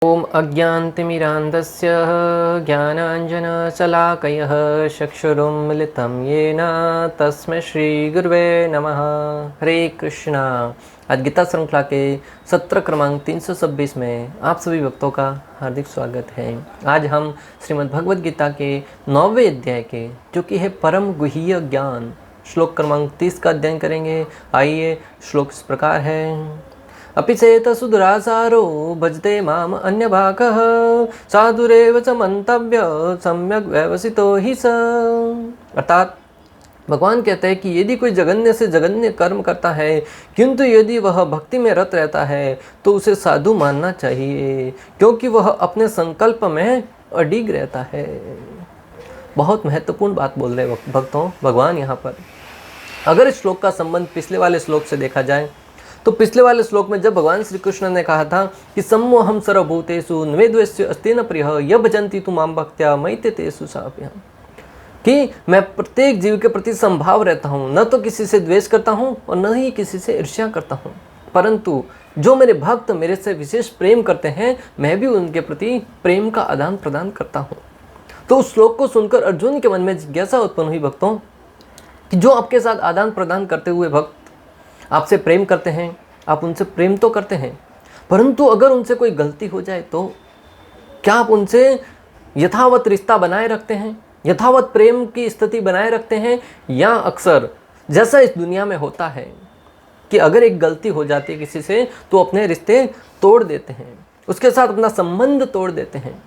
ॐ अज्ञानतिमिरान्धस्य ज्ञानाञ्जनशलाकयः चक्षुरुन्मिलितं येन तस्मै श्रीगुरुवे नमः। हरे कृष्णा। आज गीता श्रृंखला के सत्र क्रमांक 326 में आप सभी भक्तों का हार्दिक स्वागत है। आज हम श्रीमद् भगवद गीता के 9वें अध्याय के जो कि है परम गुह्य ज्ञान श्लोक क्रमांक 30 का अध्ययन करेंगे। आइए, श्लोक इस प्रकार है। अपि चेत सुदुराचारो भजते माम अन्यभागः साधुरेव च मंतव्य सम्यक व्यवसितो हि स। अर्थात भगवान कहते हैं कि यदि कोई जघन्य से जघन्य कर्म करता है किंतु यदि वह भक्ति में रत रहता है तो उसे साधु मानना चाहिए, क्योंकि वह अपने संकल्प में अडिग रहता है। बहुत महत्वपूर्ण बात बोल रहे भक्तों भगवान यहाँ पर। अगर इस श्लोक का संबंध पिछले वाले श्लोक से देखा जाए तो पिछले वाले श्लोक में जब भगवान श्री कृष्ण ने कहा था कि सम्मोहम सर्वभूतेषु नवेद्वेष्य अस्ति न प्रियः य भजन्ति तु मां भक्त्या मयि ते तेषु साप्यहम्, कि मैं प्रत्येक जीव के प्रति संभाव रहता हूँ, न तो किसी से द्वेष करता हूँ और न ही किसी से ईर्ष्या करता हूँ, परंतु जो मेरे भक्त मेरे से विशेष प्रेम करते हैं मैं भी उनके प्रति प्रेम का आदान प्रदान करता हूँ। तो उस श्लोक को सुनकर अर्जुन के मन में जिज्ञासा उत्पन्न हुई भक्तों कि जो आपके साथ आदान प्रदान करते हुए भक्त आपसे प्रेम करते हैं, आप उनसे प्रेम तो करते हैं, परंतु अगर उनसे कोई गलती हो जाए तो क्या आप उनसे यथावत रिश्ता बनाए रखते हैं, यथावत प्रेम की स्थिति बनाए रखते हैं, या अक्सर जैसा इस दुनिया में होता है कि अगर एक गलती हो जाती है किसी से तो अपने रिश्ते तोड़ देते हैं, उसके साथ अपना संबंध तोड़ देते हैं,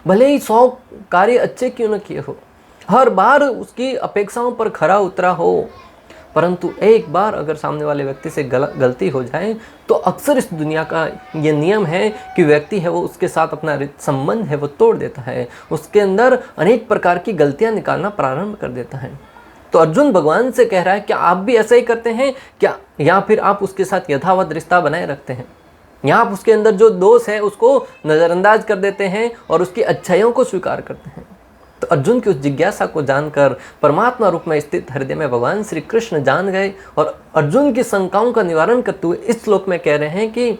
भले ही 100 कार्य अच्छे क्यों न किए हो, हर बार उसकी अपेक्षाओं पर खरा उतरा हो, परंतु एक बार अगर सामने वाले व्यक्ति से गलती हो जाए तो अक्सर इस दुनिया का ये नियम है कि व्यक्ति है वो उसके साथ अपना संबंध है वो तोड़ देता है, उसके अंदर अनेक प्रकार की गलतियां निकालना प्रारंभ कर देता है। तो अर्जुन भगवान से कह रहा है क्या आप भी ऐसा ही करते हैं क्या, या फिर आप उसके साथ यथावत रिश्ता बनाए रखते हैं, या आप उसके अंदर जो दोष है उसको नज़रअंदाज कर देते हैं और उसकी अच्छाइयों को स्वीकार करते हैं। तो अर्जुन की उस जिज्ञासा को जानकर परमात्मा रूप में स्थित हृदय में भगवान श्री कृष्ण जान गए और अर्जुन की शंकाओं का निवारण करते हुए इस श्लोक में कह रहे हैं कि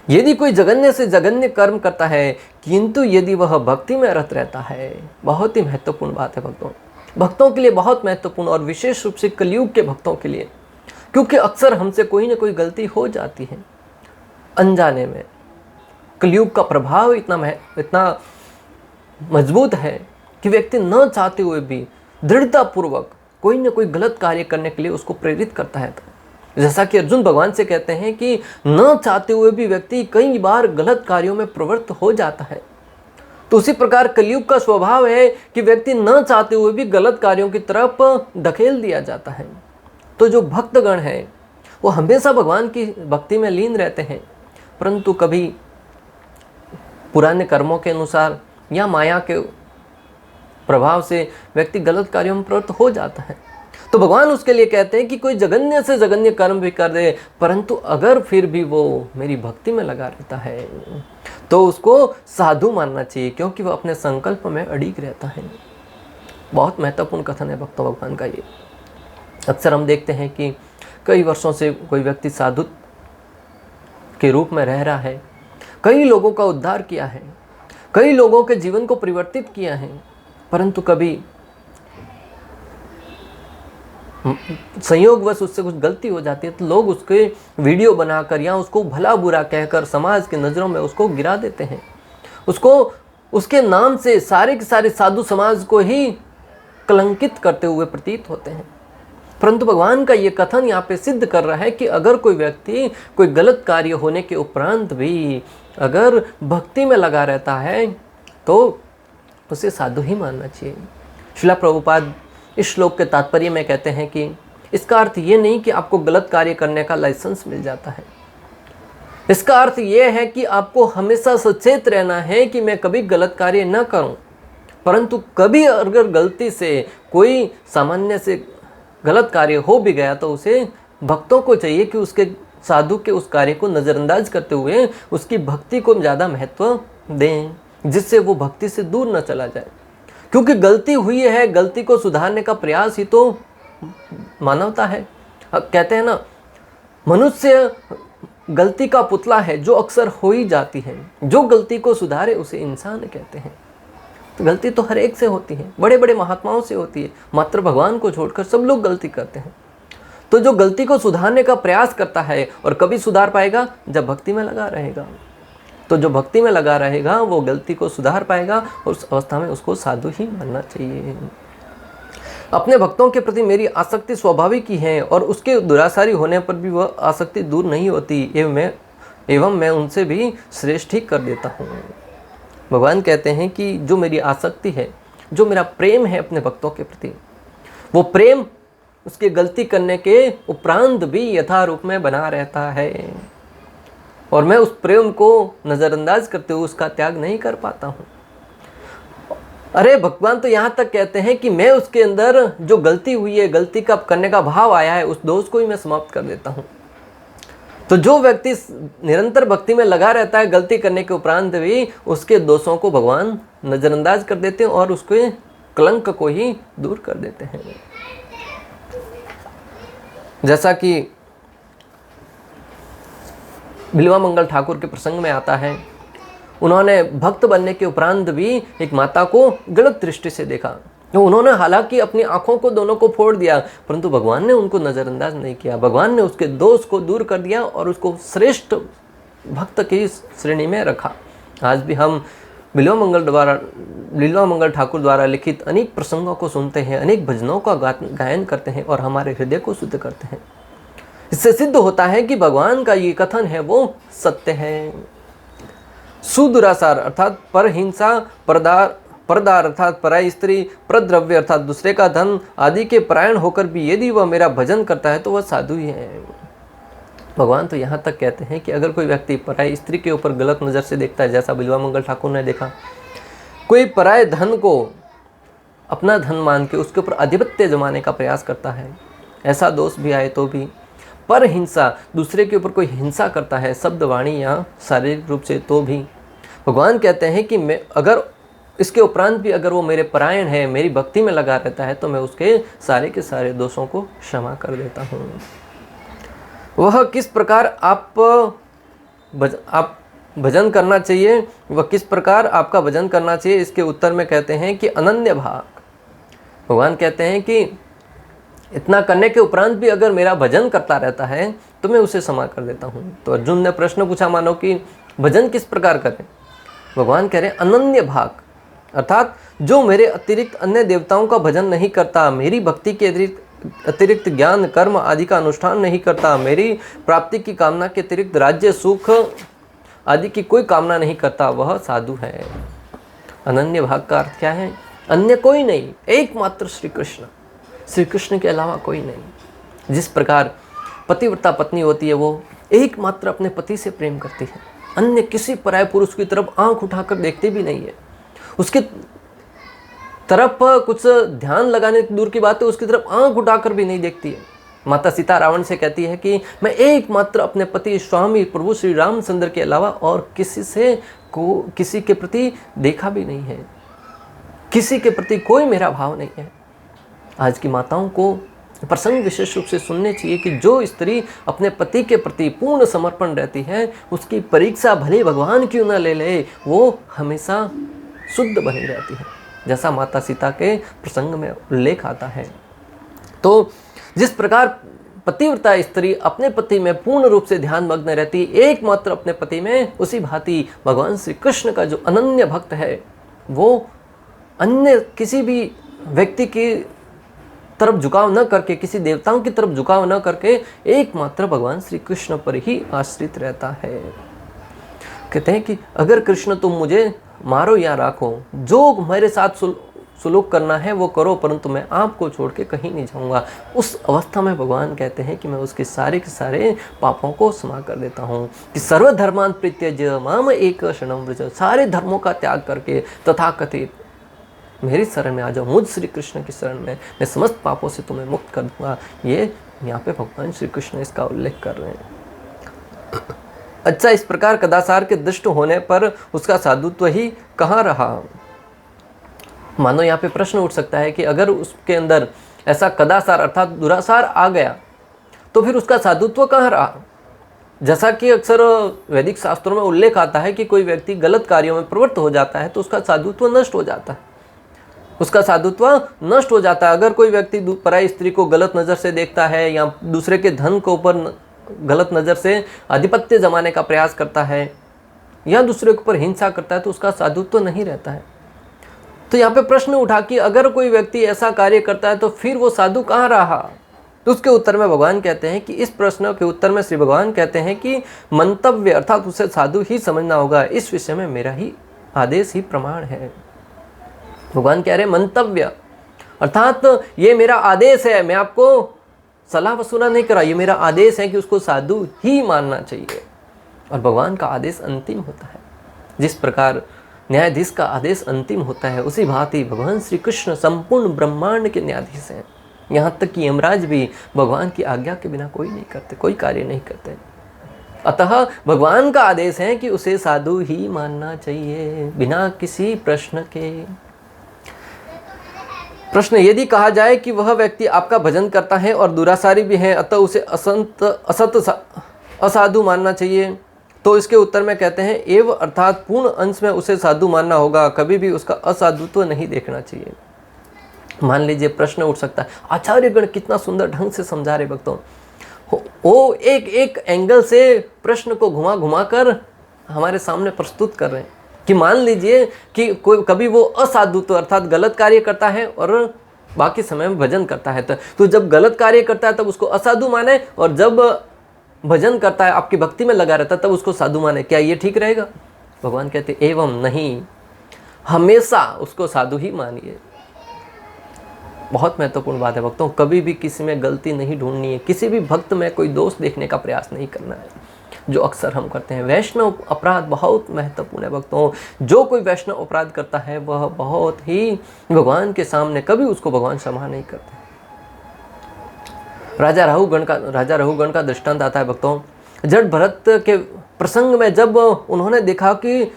यदि कोई जघन्य से जघन्य कर्म करता है किंतु यदि वह भक्ति में रत रहता है। बहुत ही महत्वपूर्ण बात है भक्तों, भक्तों के लिए बहुत महत्वपूर्ण, और विशेष रूप से कलयुग के भक्तों के लिए, क्योंकि अक्सर हमसे कोई ना कोई गलती हो जाती है अनजाने में। कलयुग का प्रभाव इतना मजबूत है कि व्यक्ति न चाहते हुए भी दृढ़तापूर्वक कोई न कोई गलत कार्य करने के लिए उसको प्रेरित करता है। जैसा कि अर्जुन भगवान से कहते हैं कि न चाहते हुए भी व्यक्ति कई बार गलत कार्यों में प्रवृत्त हो जाता है। तो उसी प्रकार कलयुग का स्वभाव है कि व्यक्ति न चाहते हुए भी गलत कार्यों की तरफ धकेल दिया जाता है। तो जो भक्तगण है वो हमेशा भगवान की भक्ति में लीन रहते हैं, परंतु कभी पुराने कर्मों के अनुसार या माया के प्रभाव से व्यक्ति गलत कार्यों में प्रवृत्त हो जाता है। तो भगवान उसके लिए कहते हैं कि कोई जघन्य से जघन्य कर्म भी कर दे, परंतु अगर फिर भी वो मेरी भक्ति में लगा रहता है तो उसको साधु मानना चाहिए, क्योंकि वो अपने संकल्प में अड़िग रहता है। बहुत महत्वपूर्ण कथन है भक्तों भगवान का ये। अक्सर हम देखते हैं कि कई वर्षों से कोई व्यक्ति साधु के रूप में रह रहा है, कई लोगों का उद्धार किया है, कई लोगों के जीवन को परिवर्तित किया है, परंतु कभी संयोगवश उससे कुछ गलती हो जाती है तो लोग उसके वीडियो बनाकर या उसको भला बुरा कहकर समाज की नज़रों में उसको गिरा देते हैं, उसको उसके नाम से सारे के सारे साधु समाज को ही कलंकित करते हुए प्रतीत होते हैं। परंतु भगवान का ये कथन यहाँ पे सिद्ध कर रहा है कि अगर कोई व्यक्ति कोई गलत कार्य होने के उपरांत भी अगर भक्ति में लगा रहता है तो उसे साधु ही मानना चाहिए। श्रील प्रभुपाद इस श्लोक के तात्पर्य में कहते हैं कि इसका अर्थ ये नहीं कि आपको गलत कार्य करने का लाइसेंस मिल जाता है, इसका अर्थ ये है कि आपको हमेशा सचेत रहना है कि मैं कभी गलत कार्य न करूं, परंतु कभी अगर गलती से कोई सामान्य से गलत कार्य हो भी गया तो उसे भक्तों को चाहिए कि उसके साधु के उस कार्य को नज़रअंदाज करते हुए उसकी भक्ति को ज़्यादा महत्व दें, जिससे वो भक्ति से दूर न चला जाए। क्योंकि गलती हुई है, गलती को सुधारने का प्रयास ही तो मानवता है। कहते हैं ना, मनुष्य गलती का पुतला है जो अक्सर हो ही जाती है। जो गलती को सुधारे उसे इंसान कहते हैं। तो गलती तो हर एक से होती है, बड़े बड़े महात्माओं से होती है, मात्र भगवान को छोड़कर सब लोग गलती करते हैं। तो जो गलती को सुधारने का प्रयास करता है, और कभी सुधार पाएगा जब भक्ति में लगा रहेगा। तो जो भक्ति में लगा रहेगा वो गलती को सुधार पाएगा, और उस अवस्था में उसको साधु ही मानना चाहिए। अपने भक्तों के प्रति मेरी आसक्ति स्वाभाविक ही है, और उसके दुरासारी होने पर भी वह आसक्ति दूर नहीं होती, एवं मैं उनसे भी श्रेष्ठ ही कर देता हूँ। भगवान कहते हैं कि जो मेरी आसक्ति है, जो मेरा प्रेम है अपने भक्तों के प्रति, वो प्रेम उसके गलती करने के उपरांत भी यथारूप में बना रहता है, और मैं उस प्रेम को नज़रअंदाज करते हुए उसका त्याग नहीं कर पाता हूँ। अरे भगवान तो यहाँ तक कहते हैं कि मैं उसके अंदर जो गलती हुई है, गलती का करने का भाव आया है, उस दोष को ही मैं समाप्त कर देता हूँ। तो जो व्यक्ति निरंतर भक्ति में लगा रहता है, गलती करने के उपरांत भी उसके दोषों को भगवान नज़रअंदाज कर देते हैं और उसके कलंक को ही दूर कर देते हैं। जैसा कि बिल्वा मंगल ठाकुर के प्रसंग में आता है, उन्होंने भक्त बनने के उपरांत भी एक माता को गलत दृष्टि से देखा। तो उन्होंने हालांकि अपनी आंखों को दोनों को फोड़ दिया, परंतु भगवान ने उनको नज़रअंदाज नहीं किया। भगवान ने उसके दोष को दूर कर दिया और उसको श्रेष्ठ भक्त की श्रेणी में रखा। आज भी हम बिल्वा मंगल ठाकुर द्वारा लिखित अनेक प्रसंगों को सुनते हैं, अनेक भजनों का गायन करते हैं और हमारे हृदय को शुद्ध करते हैं। इससे सिद्ध होता है कि भगवान का ये कथन है वो सत्य है। सुदुरासार अर्थात परहिंसा, परदार अर्थात पराई स्त्री, प्रद्रव्य अर्थात दूसरे का धन आदि के परायण होकर भी यदि वह मेरा भजन करता है तो वह साधु ही है। भगवान तो यहाँ तक कहते हैं कि अगर कोई व्यक्ति पराई स्त्री के ऊपर गलत नज़र से देखता है, जैसा बिल्वा मंगल ठाकुर ने देखा, कोई पराये धन को अपना धन मान के उसके ऊपर आधिपत्य जमाने का प्रयास करता है, ऐसा दोष भी आए तो भी, पर हिंसा, दूसरे के ऊपर कोई हिंसा करता है शब्द, वाणी या शारीरिक रूप से, तो भी भगवान कहते हैं कि मैं अगर इसके उपरांत भी अगर वो मेरे परायण है, मेरी भक्ति में लगा रहता है, तो मैं उसके सारे के सारे दोषों को क्षमा कर देता हूँ। वह किस प्रकार आप भजन करना चाहिए, वह किस प्रकार आपका भजन करना चाहिए, इसके उत्तर में कहते हैं कि अनन्य भाग। भगवान कहते हैं कि इतना करने के उपरांत भी अगर मेरा भजन करता रहता है तो मैं उसे क्षमा कर देता हूँ। तो अर्जुन ने प्रश्न पूछा, मानो कि भजन किस प्रकार करें। भगवान कह रहे अनन्य भाग, अर्थात जो मेरे अतिरिक्त अन्य देवताओं का भजन नहीं करता, मेरी भक्ति के अतिरिक्त ज्ञान कर्म आदि का अनुष्ठान नहीं करता, मेरी प्राप्ति की कामना के अतिरिक्त राज्य सुख आदि की कोई कामना नहीं करता, वह साधु है। अनन्य भाग का अर्थ क्या है? अन्य कोई नहीं, एकमात्र श्री कृष्ण, श्री कृष्ण के अलावा कोई नहीं। जिस प्रकार पतिव्रता पत्नी होती है वो एकमात्र अपने पति से प्रेम करती है, अन्य किसी पराय पुरुष की तरफ आंख उठाकर देखती भी नहीं है, उसकी तरफ कुछ ध्यान लगाने दूर की बात है, उसकी तरफ आंख उठाकर भी नहीं देखती है। माता सीता रावण से कहती है कि मैं एकमात्र अपने पति स्वामी प्रभु श्री रामचंद्र के अलावा और किसी के प्रति देखा भी नहीं है, किसी के प्रति कोई मेरा भाव नहीं है। आज की माताओं को प्रसंग विशेष रूप से सुनने चाहिए कि जो स्त्री अपने पति के प्रति पूर्ण समर्पण रहती है, उसकी परीक्षा भले भगवान क्यों न ले ले, वो हमेशा शुद्ध बनी रहती है, जैसा माता सीता के प्रसंग में उल्लेख आता है। तो जिस प्रकार पतिव्रता स्त्री अपने पति में पूर्ण रूप से ध्यान मग्न रहती, एकमात्र अपने पति में, उसी भांति भगवान श्री कृष्ण का जो अनन्य भक्त है वो अन्य किसी भी व्यक्ति की तरफ झुकाव न करके, किसी देवताओं की तरफ झुकाव न करके एकमात्र भगवान श्री कृष्ण पर ही आश्रित रहता है। कहते हैं कि अगर कृष्ण तुम मुझे मारो या राखो, जो मेरे साथ सुलूक करना है वो करो, परंतु मैं आपको छोड़ के कहीं नहीं जाऊंगा। उस अवस्था में भगवान कहते हैं कि मैं उसके सारे के सारे पापों को क्षमा कर देता हूँ। कि सर्वधर्मान परित्यज्य माम एक शरणं व्रज, सारे धर्मों का त्याग करके तथाकथित मेरी शरण में आ जाओ, मुझ श्री कृष्ण की शरण में, मैं समस्त पापों से तुम्हें मुक्त कर दूंगा। ये यहाँ पे भगवान श्री कृष्ण इसका उल्लेख कर रहे हैं। अच्छा, इस प्रकार कदाचार के दुष्ट होने पर उसका साधुत्व ही कहाँ रहा? मानो यहाँ पे प्रश्न उठ सकता है कि अगर उसके अंदर ऐसा कदाचार अर्थात दुराचार आ गया तो फिर उसका साधुत्व कहाँ रहा? जैसा कि अक्सर वैदिक शास्त्रों में उल्लेख आता है कि कोई व्यक्ति गलत कार्यों में प्रवृत्त हो जाता है तो उसका साधुत्व नष्ट हो जाता है, उसका साधुत्व नष्ट हो जाता है। अगर कोई व्यक्ति पराई स्त्री को गलत नज़र से देखता है या दूसरे के धन के ऊपर गलत नज़र से आधिपत्य जमाने का प्रयास करता है या दूसरे के ऊपर हिंसा करता है तो उसका साधुत्व नहीं रहता है। तो यहाँ पे प्रश्न उठा कि अगर कोई व्यक्ति ऐसा कार्य करता है तो फिर वो साधु कहाँ रहा? तो उसके उत्तर में भगवान कहते हैं कि इस प्रश्न के उत्तर में श्री भगवान कहते हैं कि मंतव्य अर्थात उसे साधु ही समझना होगा, इस विषय में मेरा ही आदेश ही प्रमाण है। भगवान कह रहे हैं मंतव्य अर्थात ये मेरा आदेश है, मैं आपको सलाह वसूला नहीं करा, ये मेरा आदेश है कि उसको साधु ही मानना चाहिए। और भगवान का आदेश अंतिम होता है। जिस प्रकार न्यायाधीश का आदेश अंतिम होता है उसी भांति भगवान श्री कृष्ण संपूर्ण ब्रह्मांड के न्यायाधीश हैं। यहाँ तक कि यमराज भी भगवान की आज्ञा के बिना कोई नहीं करते, कोई कार्य नहीं करते। अतः भगवान का आदेश है कि उसे साधु ही मानना चाहिए बिना किसी प्रश्न के। प्रश्न, यदि कहा जाए कि वह व्यक्ति आपका भजन करता है और दुराचारी भी है अतः उसे असाधु मानना चाहिए, तो इसके उत्तर में कहते हैं एव अर्थात पूर्ण अंश में उसे साधु मानना होगा, कभी भी उसका असाधुत्व नहीं देखना चाहिए। मान लीजिए प्रश्न उठ सकता है, आचार्यगण कितना सुंदर ढंग से समझा रहे भक्तों, वो एक एक एंगल से प्रश्न को घुमा घुमा कर हमारे सामने प्रस्तुत कर रहे हैं कि मान लीजिए कि कोई कभी वो असाधुत्व अर्थात गलत कार्य करता है और बाकी समय में भजन करता है, तो जब गलत कार्य करता है तब उसको असाधु माने और जब भजन करता है आपकी भक्ति में लगा रहता है तब उसको साधु माने। क्या ये ठीक रहेगा? भगवान कहते एवं नहीं, हमेशा उसको साधु ही मानिए। बहुत महत्वपूर्ण बात है भक्तों, कभी भी किसी में गलती नहीं ढूंढनी है, किसी भी भक्त में कोई दोष देखने का प्रयास नहीं करना है, जो अक्सर हम करते हैं। वैष्णव अपराध बहुत महत्वपूर्ण है भक्तों। जो कोई वैष्णव अपराध करता है वह बहुत ही भगवान के सामने कभी उसको भगवान क्षमा नहीं करते। राजा रहुगण का दृष्टांत आता है भक्तों। जड़ भरत के प्रसंग में जब उन्होंने देखा कि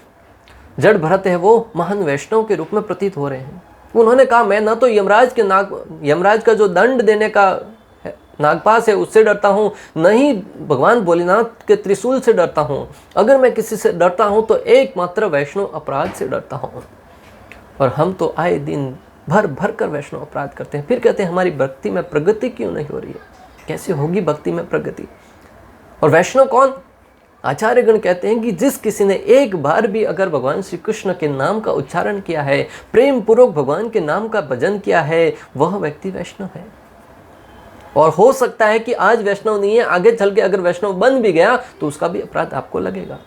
जड़ भरत है वो महान वैष्णव के रूप में प्रतीत हो रहे हैं, उन्होंने कहा मैं ना तो यमराज का जो दंड देने का नागपाश है उससे डरता हूँ, न ही भगवान भोलेनाथ के त्रिशूल से डरता हूँ। अगर मैं किसी से डरता हूँ तो एकमात्र वैष्णव अपराध से डरता हूँ। और हम तो आए दिन भर भर कर वैष्णव अपराध करते हैं, फिर कहते हैं हमारी भक्ति में प्रगति क्यों नहीं हो रही है? कैसे होगी भक्ति में प्रगति? और वैष्णव कौन? आचार्यगण कहते हैं कि जिस किसी ने एक बार भी अगर भगवान श्री कृष्ण के नाम का उच्चारण किया है, प्रेम पूर्वक भगवान के नाम का भजन किया है, वह व्यक्ति वैष्णव है। और हो सकता है कि आज वैष्णव नहीं है, आगे चल के अगर वैष्णव बन भी गया तो उसका भी अपराध आपको लगेगा।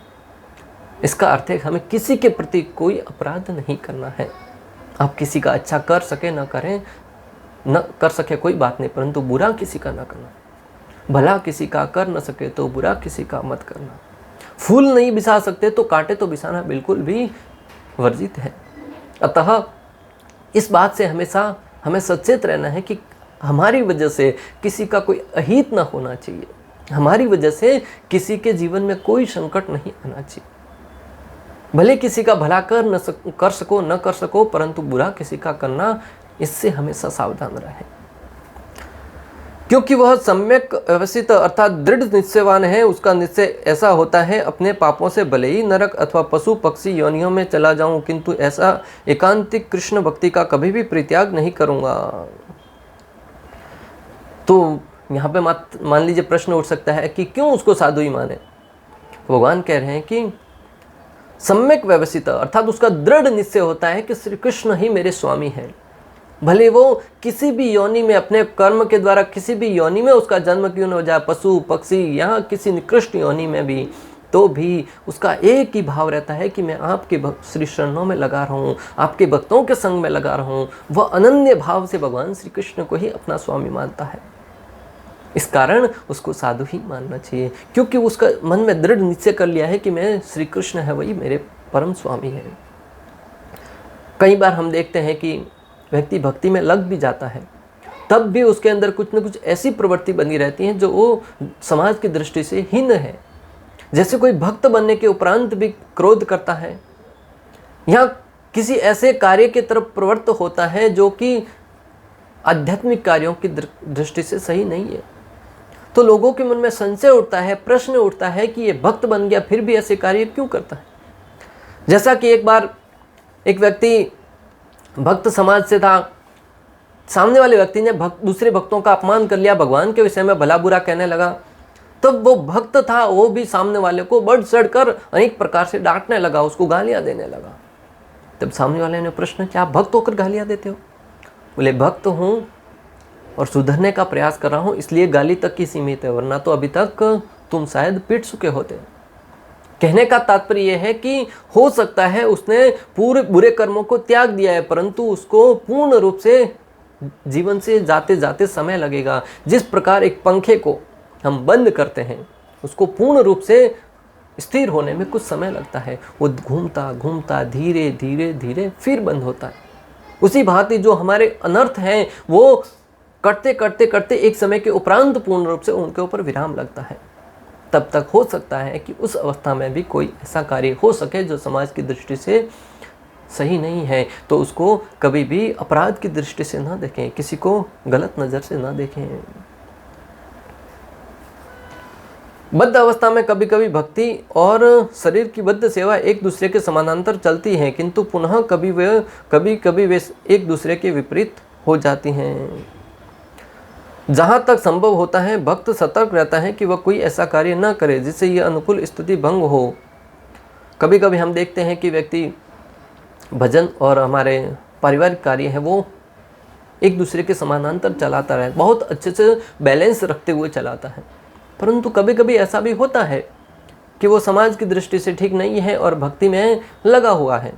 इसका अर्थ है हमें किसी के प्रति कोई अपराध नहीं करना है। आप किसी का अच्छा कर सके न करें, न कर सके कोई बात नहीं, परंतु बुरा किसी का न करना। भला किसी का कर न सके तो बुरा किसी का मत करना। फूल नहीं बिछा सकते तो कांटे तो बिछाना बिल्कुल भी वर्जित है। अतः इस बात से हमेशा हमें सचेत रहना है कि हमारी वजह से किसी का कोई अहित ना होना चाहिए, हमारी वजह से किसी के जीवन में कोई संकट नहीं आना चाहिए। भले किसी का भला कर सको न कर सको, परंतु बुरा किसी का करना, इससे हमेशा सावधान रहे, क्योंकि वह सम्यक व्यवस्थित अर्थात दृढ़ निश्चयवान है। उसका निश्चय ऐसा होता है, अपने पापों से भले ही नरक अथवा पशु पक्षी योनियों में चला जाऊं, किंतु ऐसा एकांतिक कृष्ण भक्ति का कभी भी परित्याग नहीं करूंगा। तो यहाँ पे मान लीजिए प्रश्न उठ सकता है कि क्यों उसको साधु ही माने? भगवान कह रहे हैं कि सम्यक व्यवस्थित अर्थात उसका दृढ़ निश्चय होता है कि श्री कृष्ण ही मेरे स्वामी हैं। भले वो किसी भी योनि में अपने कर्म के द्वारा किसी भी योनि में उसका जन्म क्यों न हो जाए, पशु पक्षी या किसी निकृष्ट योनि में भी, तो भी उसका एक ही भाव रहता है कि मैं आपके श्री चरणों में लगा रहा हूँ, आपके भक्तों के संग में लगा रहा हूँ। वह अनन्य भाव से भगवान श्री कृष्ण को ही अपना स्वामी मानता है। इस कारण उसको साधु ही मानना चाहिए, क्योंकि उसका मन में दृढ़ निश्चय कर लिया है कि मैं श्री कृष्ण है वही मेरे परम स्वामी है। कई बार हम देखते हैं कि व्यक्ति भक्ति में लग भी जाता है, तब भी उसके अंदर कुछ न कुछ ऐसी प्रवृत्ति बनी रहती है जो वो समाज की दृष्टि से हीन है। जैसे कोई भक्त बनने के उपरांत भी क्रोध करता है या किसी ऐसे कार्य की तरफ प्रवृत्त होता है जो कि आध्यात्मिक कार्यों की दृष्टि से सही नहीं है। तो लोगों के मन में संशय उठता है, प्रश्न उठता है कि ये भक्त बन गया फिर भी ऐसे कार्य क्यों करता है। जैसा कि एक बार एक व्यक्ति भक्त समाज से था, सामने वाले व्यक्ति ने दूसरे भक्तों का अपमान कर लिया, भगवान के विषय में भला बुरा कहने लगा। तब वो भक्त था, वो भी सामने वाले को बढ़ चढ़कर अनेक प्रकार से डांटने लगा, उसको गालियां देने लगा। तब सामने वाले ने प्रश्न किया, आप भक्त होकर गालियां देते हो? बोले, भक्त हूँ और सुधरने का प्रयास कर रहा हूँ, इसलिए गाली तक की सीमित है, वरना तो अभी तक तुम शायद पीट चुके होते। कहने का तात्पर्य यह है कि हो सकता है उसने पूरे बुरे कर्मों को त्याग दिया है, परंतु उसको पूर्ण रूप से जीवन से जाते जाते समय लगेगा। जिस प्रकार एक पंखे को हम बंद करते हैं, उसको पूर्ण रूप से स्थिर होने में कुछ समय लगता है, वो घूमता घूमता धीरे धीरे धीरे फिर बंद होता है। उसी भांति जो हमारे अनर्थ हैं वो करते करते करते एक समय के उपरांत पूर्ण रूप से उनके ऊपर विराम लगता है। तब तक हो सकता है कि उस अवस्था में भी कोई ऐसा कार्य हो सके जो समाज की दृष्टि से सही नहीं है, तो उसको कभी भी अपराध की दृष्टि से ना देखें, किसी को गलत नज़र से ना देखें। बद्ध अवस्था में कभी कभी भक्ति और शरीर की बद्ध सेवा एक दूसरे के समानांतर चलती हैं, किंतु पुनः कभी कभी वे एक दूसरे के विपरीत हो जाती हैं। जहाँ तक संभव होता है भक्त सतर्क रहता है कि वह कोई ऐसा कार्य न करे जिससे यह अनुकूल स्थिति भंग हो। कभी कभी हम देखते हैं कि व्यक्ति भजन और हमारे पारिवारिक कार्य है वो एक दूसरे के समानांतर चलाता रहे, बहुत अच्छे से बैलेंस रखते हुए चलाता है, परंतु कभी कभी ऐसा भी होता है कि वो समाज की दृष्टि से ठीक नहीं है और भक्ति में लगा हुआ है।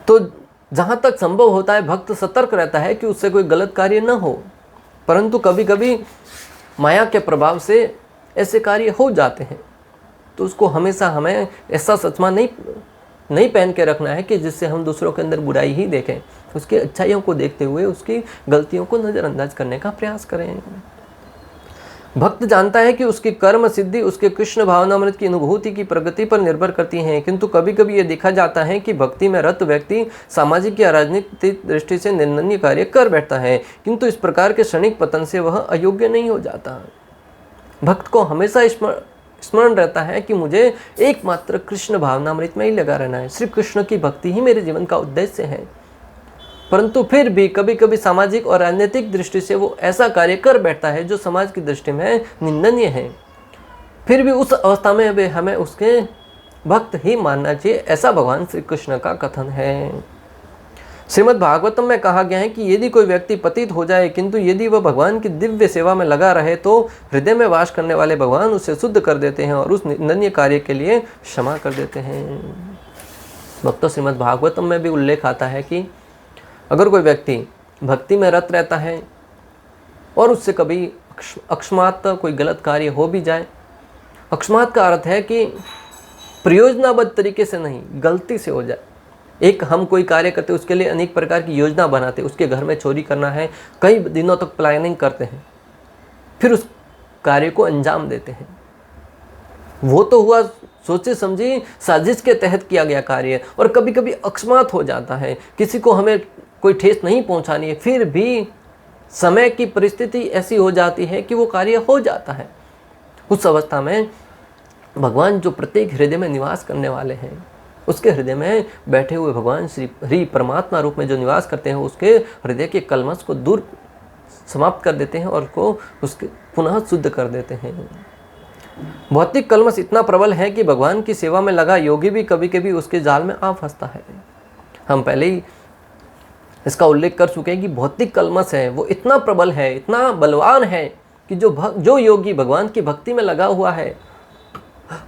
तो जहाँ तक संभव होता है भक्त सतर्क रहता है कि उससे कोई गलत कार्य न हो, परंतु कभी कभी माया के प्रभाव से ऐसे कार्य हो जाते हैं। तो उसको हमेशा हमें ऐसा सचमा नहीं पहन के रखना है कि जिससे हम दूसरों के अंदर बुराई ही देखें, उसकी अच्छाइयों को देखते हुए उसकी गलतियों को नज़रअंदाज करने का प्रयास करें। भक्त जानता है कि उसकी कर्म सिद्धि उसके कृष्ण भावनामृत की अनुभूति की प्रगति पर निर्भर करती है, किंतु कभी कभी यह देखा जाता है कि भक्ति में रत व्यक्ति सामाजिक या राजनीतिक दृष्टि से निंदनीय कार्य कर बैठता है, किंतु इस प्रकार के क्षणिक पतन से वह अयोग्य नहीं हो जाता। भक्त को हमेशा स्मरण रहता है कि मुझे एकमात्र कृष्ण भावनामृत में ही लगा रहना है, श्री कृष्ण की भक्ति ही मेरे जीवन का उद्देश्य है। परंतु फिर भी कभी कभी सामाजिक और राजनीतिक दृष्टि से वो ऐसा कार्य कर बैठता है जो समाज की दृष्टि में निंदनीय है, फिर भी उस अवस्था में वे हमें उसके भक्त ही मानना चाहिए, ऐसा भगवान श्री कृष्ण का कथन है। श्रीमद् भागवतम में कहा गया है कि यदि कोई व्यक्ति पतित हो जाए किंतु यदि वह भगवान की दिव्य सेवा में लगा रहे तो हृदय में वास करने वाले भगवान उसे शुद्ध कर देते हैं और उस निंदनीय कार्य के लिए क्षमा कर देते हैं। भक्तों, श्रीमद् भागवतम में भी उल्लेख आता है कि अगर कोई व्यक्ति भक्ति में रत रहता है और उससे कभी अकस्मात कोई गलत कार्य हो भी जाए, अकस्मात का अर्थ है कि प्रयोजनाबद्ध तरीके से नहीं, गलती से हो जाए। एक हम कोई कार्य करते उसके लिए अनेक प्रकार की योजना बनाते, उसके घर में चोरी करना है, कई दिनों तक प्लानिंग करते हैं, फिर उस कार्य को अंजाम देते हैं। वो तो हुआ सोचे समझी साजिश के तहत किया गया कार्य, और कभी कभी अकस्मात हो जाता है, किसी को हमें कोई ठेस नहीं पहुंचानी है, फिर भी समय की परिस्थिति ऐसी हो जाती है कि वो कार्य हो जाता है। उस अवस्था में भगवान जो प्रत्येक हृदय में निवास करने वाले हैं, उसके हृदय में बैठे हुए भगवान श्री हरि परमात्मा रूप में जो निवास करते हैं, उसके हृदय के कलमश को दूर समाप्त कर देते हैं और उसके पुनः शुद्ध कर देते हैं। भौतिक कलमश इतना प्रबल है कि भगवान की सेवा में लगा योगी भी कभी कभी उसके जाल में आ फंसता है। हम पहले ही इसका उल्लेख कर चुके हैं कि भौतिक कलमश है वो इतना प्रबल है, इतना बलवान है कि जो योगी भगवान की भक्ति में लगा हुआ है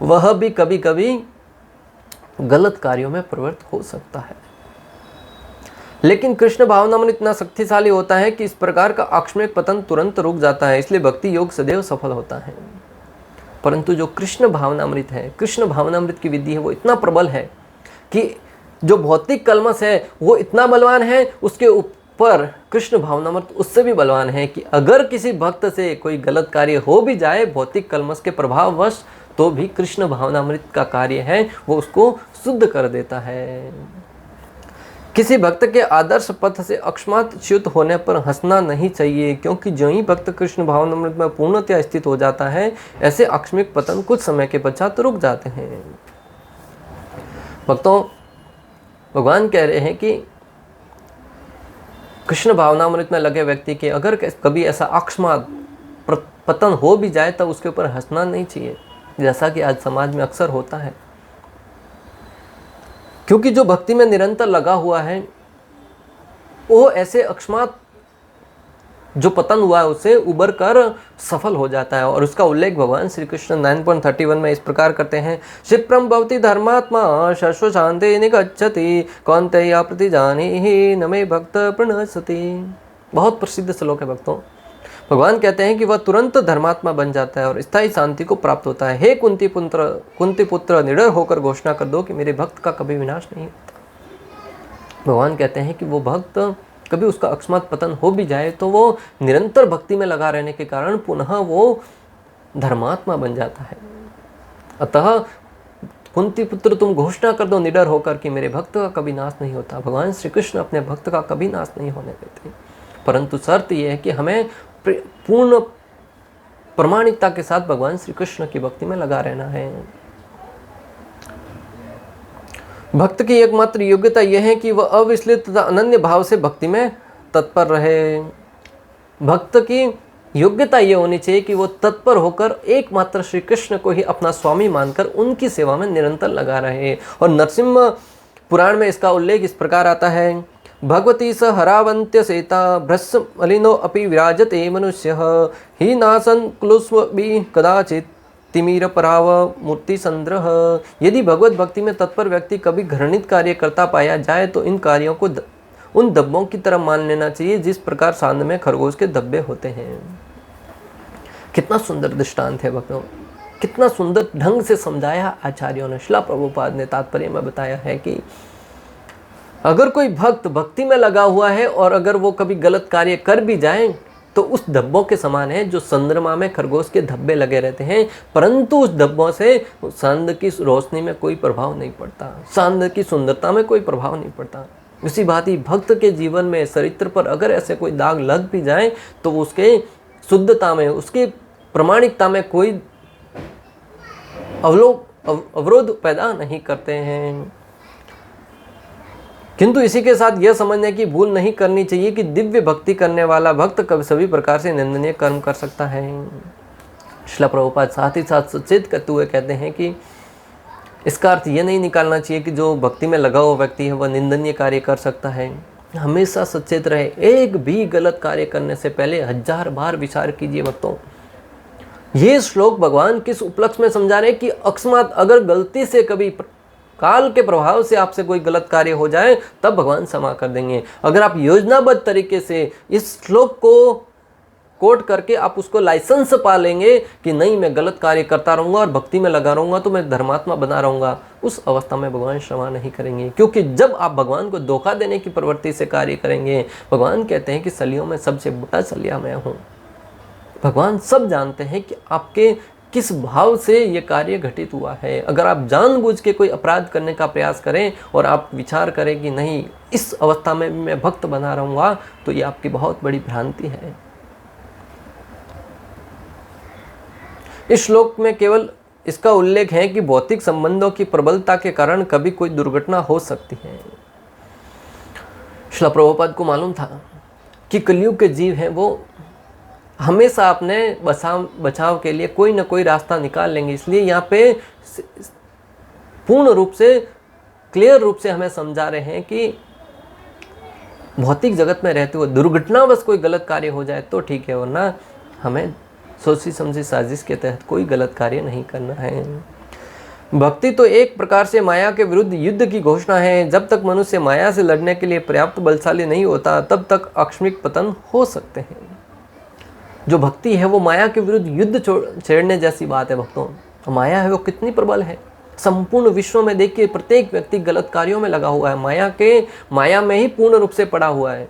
वह भी कभी कभी गलत कार्यों में प्रवृत्त हो सकता है। लेकिन कृष्ण भावनामृत इतना शक्तिशाली होता है कि इस प्रकार का आकस्मिक पतन तुरंत रुक जाता है, इसलिए भक्ति योग सदैव सफल होता है। परंतु जो कृष्ण भावनामृत है, कृष्ण भावनामृत की विधि है, वो इतना प्रबल है कि जो भौतिक कलमश है वो इतना बलवान है, उसके ऊपर कृष्ण भावनामृत उससे भी बलवान है कि अगर किसी भक्त से कोई गलत कार्य हो भी जाए भौतिक कलमश के प्रभाववश, तो भी कृष्ण भावनामृत का कार्य है वो उसको शुद्ध कर देता है। किसी भक्त के आदर्श पथ से अकस्मात च्युत होने पर हंसना नहीं चाहिए, क्योंकि जो ही भक्त कृष्ण भावनामृत में पूर्णतया स्थित हो जाता है, ऐसे आकस्मिक पतन कुछ समय के पश्चात रुक जाते हैं। भक्तों, भगवान कह रहे हैं कि कृष्ण भावनामृत में लगे व्यक्ति के अगर कभी ऐसा अकस्मात पतन हो भी जाए तब उसके ऊपर हंसना नहीं चाहिए, जैसा कि आज समाज में अक्सर होता है। क्योंकि जो भक्ति में निरंतर लगा हुआ है वो ऐसे अकस्मात जो पतन हुआ है उससे उबर कर सफल हो जाता है। और उसका उल्लेख भगवान श्री कृष्ण 9.31 में इस प्रकार करते हैं, क्षिप्रम भवति धर्मात्मा शश्व शांति निगच्छति कौन्तेय प्रतिजानीहि न मे भक्त प्रणश्यति। बहुत प्रसिद्ध श्लोक है भक्तों। भगवान कहते हैं कि वह तुरंत धर्मात्मा बन जाता है और स्थायी शांति को प्राप्त होता है। हे कुंती पुत्र निडर होकर घोषणा कर दो कि मेरे भक्त का कभी विनाश नहीं होता। भगवान कहते हैं कि वो भक्त कभी उसका अकस्मात पतन हो भी जाए तो वो निरंतर भक्ति में लगा रहने के कारण पुनः वो धर्मात्मा बन जाता है। अतः कुंती पुत्र तुम घोषणा कर दो निडर होकर कि मेरे भक्त का कभी नाश नहीं होता। भगवान श्री कृष्ण अपने भक्त का कभी नाश नहीं होने देते, परंतु शर्त यह है कि हमें पूर्ण प्रमाणिकता के साथ भगवान श्री कृष्ण की भक्ति में लगा रहना है। भक्त की एकमात्र योग्यता यह है कि वह अविचलित तथा अनन्य भाव से भक्ति में तत्पर रहे। भक्त की योग्यता यह होनी चाहिए कि वो तत्पर होकर एकमात्र श्री कृष्ण को ही अपना स्वामी मानकर उनकी सेवा में निरंतर लगा रहे। और नरसिंह पुराण में इसका उल्लेख इस प्रकार आता है, भगवती स हरावंत्य सेता भ्रस्य मलिनो अपि विराजते मनुष्यः ही नासन क्लुष्वपि कदाचित तिमिर पराव मूर्ति संद्रह। यदि भगवत भक्ति में तत्पर व्यक्ति कभी घृणित कार्य करता पाया जाए तो इन कार्यों को उन धब्बों की तरह मान लेना चाहिए जिस प्रकार सांद में खरगोश के धब्बे होते हैं। कितना सुंदर दृष्टांत है भक्तों, कितना सुंदर ढंग से समझाया आचार्यों ने। श्रील प्रभुपाद ने तात्पर्य में बताया है कि अगर कोई भक्त भक्ति में लगा हुआ है और अगर वो कभी गलत कार्य कर भी जाए तो उस धब्बों के समान है जो चंद्रमा में खरगोश के धब्बे लगे रहते हैं, परंतु उस धब्बों से चांद की रोशनी में कोई प्रभाव नहीं पड़ता, चांद की सुंदरता में कोई प्रभाव नहीं पड़ता। इसी बात ही भक्त के जीवन में चरित्र पर अगर ऐसे कोई दाग लग भी जाए तो उसके शुद्धता में, उसकी प्रामाणिकता में कोई अवरोध पैदा नहीं करते हैं। किंतु इसी के साथ यह समझने की भूल नहीं करनी चाहिए कि दिव्य भक्ति करने वाला भक्त कभी सभी प्रकार से निंदनीय कर्म कर सकता है। श्रील प्रभुपाद साथ ही साथ सचेत करते हुए कहते हैं कि इसका अर्थ यह नहीं निकालना चाहिए कि जो भक्ति में लगा हुआ व्यक्ति है वह निंदनीय कार्य कर सकता है। हमेशा सचेत रहे, एक भी गलत कार्य करने से पहले 1000 बार विचार कीजिए। भक्तों, ये श्लोक भगवान किस उपलक्ष्य में समझा रहे हैं कि अकस्मात अगर गलती से कभी काल के प्रभाव से आपसे कोई गलत कार्य हो जाए तब भगवान क्षमा कर देंगे। अगर आप योजनाबद्ध तरीके से इस श्लोक को कोट करके आप उसको लाइसेंस पा लेंगे कि नहीं मैं गलत कार्य करता रहूंगा और भक्ति में लगा रहूंगा तो मैं धर्मात्मा बना रहूंगा, उस अवस्था में भगवान क्षमा नहीं करेंगे। क्योंकि जब आप भगवान को धोखा देने की प्रवृत्ति से कार्य करेंगे, भगवान कहते हैं कि सलियों में सबसे बड़ा सलिया मैं हूँ। भगवान सब जानते हैं कि आपके किस भाव से ये कार्य घटित हुआ है। अगर आप जानबूझ के कोई अपराध करने का प्रयास करें और आप विचार करें कि नहीं इस अवस्था में मैं भक्त बना रहूँगा, तो ये आपकी बहुत बड़ी भ्रांति है। इस श्लोक में केवल इसका उल्लेख है कि भौतिक संबंधों की प्रबलता के कारण कभी कोई दुर्घटना हो सकती है। श्रील प्रभुपाद को मालूम था कि कलयुग के जीव हैं वो हमेशा अपने बचाव के लिए कोई ना कोई रास्ता निकाल लेंगे। इसलिए यहाँ पे पूर्ण रूप से क्लियर रूप से हमें समझा रहे हैं कि भौतिक जगत में रहते हुए दुर्घटनावश कोई गलत कार्य हो जाए तो ठीक है, वरना हमें सोची समझी साजिश के तहत कोई गलत कार्य नहीं करना है। भक्ति तो एक प्रकार से माया के विरुद्ध युद्ध की घोषणा है। जब तक मनुष्य माया से लड़ने के लिए पर्याप्त बलशाली नहीं होता तब तक आकस्मिक पतन हो सकते हैं। जो भक्ति है वो माया के विरुद्ध युद्ध छेड़ने जैसी बात है। भक्तों, माया है वो कितनी प्रबल है। संपूर्ण विश्व में देखिए प्रत्येक व्यक्ति गलत कार्यों में लगा हुआ है, माया में ही पूर्ण रूप से पड़ा हुआ है।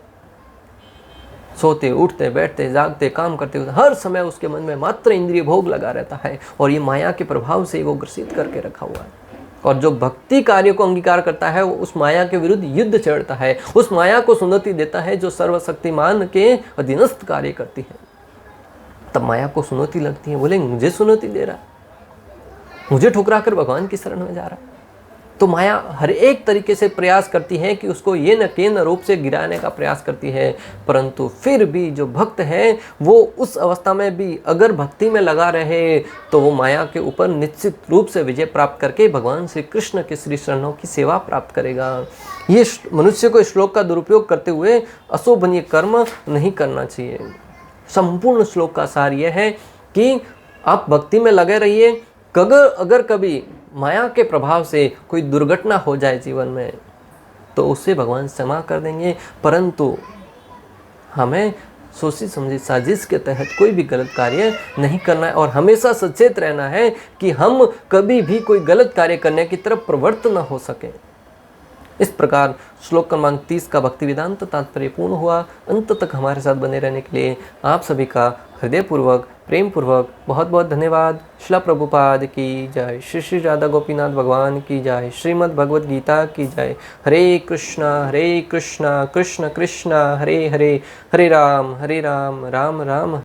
सोते उठते बैठते जागते काम करते हुए हर समय उसके मन में मात्र इंद्रिय भोग लगा रहता है और ये माया के प्रभाव से वो ग्रसित करके रखा हुआ है। और जो भक्ति कार्य को अंगीकार करता है वो उस माया के विरुद्ध युद्ध छेड़ता है, उस माया को सुनौती देता है जो सर्वशक्तिमान के अधीनस्थ कार्य करती है। तब माया को सुनौती लगती है, बोले मुझे सुनौती दे रहा, मुझे ठुकरा कर भगवान की शरण में जा रहा। तो माया हर एक तरीके से प्रयास करती है कि उसको ये न केन रूप से गिराने का प्रयास करती है, परंतु फिर भी जो भक्त है वो उस अवस्था में भी अगर भक्ति में लगा रहे तो वो माया के ऊपर निश्चित रूप से विजय प्राप्त करके भगवान श्री कृष्ण के श्री चरणों की सेवा प्राप्त करेगा। ये मनुष्य को इस श्लोक का दुरुपयोग करते हुए अशोभनीय कर्म नहीं करना चाहिए। संपूर्ण श्लोक का सार यह है कि आप भक्ति में लगे रहिए। अगर कभी माया के प्रभाव से कोई दुर्घटना हो जाए जीवन में तो उसे भगवान क्षमा कर देंगे, परंतु हमें सोची समझी साजिश के तहत कोई भी गलत कार्य नहीं करना है और हमेशा सचेत रहना है कि हम कभी भी कोई गलत कार्य करने की तरफ प्रवृत्त न हो सके। इस प्रकार श्लोक क्रमांक 30 का भक्ति वेदांत तात्पर्य पूर्ण हुआ। अंत तक हमारे साथ बने रहने के लिए आप सभी का हृदयपूर्वक प्रेम पूर्वक बहुत बहुत धन्यवाद। श्रील प्रभुपाद की जय, श्री श्री राधा गोपीनाथ भगवान की जय, श्रीमद् भगवद गीता की जय। हरे कृष्णा कृष्ण कृष्ण हरे हरे, हरे राम राम राम